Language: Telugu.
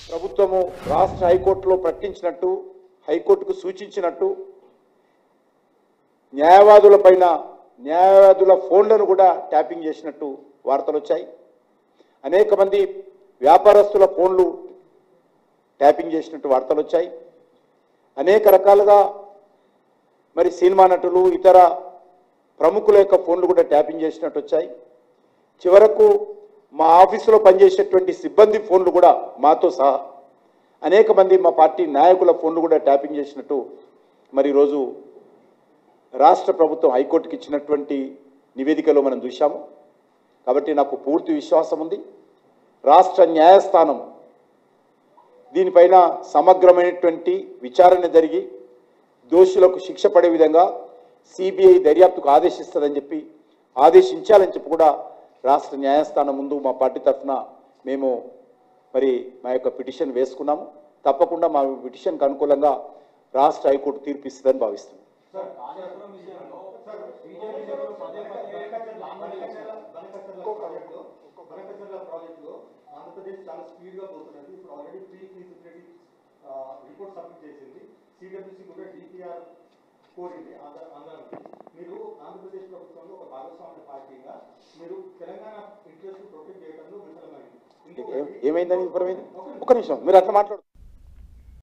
ప్రభుత్వము రాష్ట్ర హైకోర్టులో ప్రకటించినట్టు, హైకోర్టుకు సూచించినట్టు న్యాయవాదుల ఫోన్లను కూడా ట్యాపింగ్ చేసినట్టు వార్తలు వచ్చాయి. అనేక మంది వ్యాపారస్తుల ఫోన్లు ట్యాపింగ్ చేసినట్టు వార్తలు వచ్చాయి. అనేక రకాలుగా మరి సినిమా నటులు, ఇతర ప్రముఖుల యొక్క ఫోన్లు కూడా ట్యాపింగ్ చేసినట్టు వచ్చాయి. చివరకు మా ఆఫీసులో పనిచేసేటువంటి సిబ్బంది ఫోన్లు కూడా మాతో సహా అనేక మంది మా పార్టీ నాయకుల ఫోన్లు కూడా ట్యాపింగ్ చేసినట్టు మరి ఈరోజు రాష్ట్ర ప్రభుత్వం హైకోర్టుకి ఇచ్చినటువంటి నివేదికలో మనం చూశాము. కాబట్టి నాకు పూర్తి విశ్వాసం ఉంది, రాష్ట్ర న్యాయస్థానం దీనిపైన సమగ్రమైనటువంటి విచారణ జరిగి దోషులకు శిక్ష పడే విధంగా సిబిఐ దర్యాప్తుకు ఆదేశించాలని చెప్పి కూడా రాష్ట్ర న్యాయస్థానం ముందు మా పార్టీ తరఫున మేము మరి మా యొక్క పిటిషన్ వేసుకున్నాము. తప్పకుండా మా పిటిషన్కి అనుకూలంగా రాష్ట్ర హైకోర్టు తీర్పు ఇస్తుందని భావిస్తున్నాం. ఆంధ్రప్రదేశ్ చాలా స్పీడ్ గా పోతున్నది. ఇప్పుడు already pre feasibility report submit చేసింది. సిడబ్ల్యూసి కూడా డిపిఆర్ కోరింది ఆంధ్రానికి. మీరు ఆంధ్రప్రదేశ్ ప్రభుత్వంలో ఒక భాగస్వామ్య పార్టీగా మీరు తెలంగాణ ఇంట్రెస్ట్ ప్రొటెక్ట్ చేయడంలో విఫలమైంది. ఏమైందని ఒక నిమిషం మీరు అట్లా మాట్లాడు.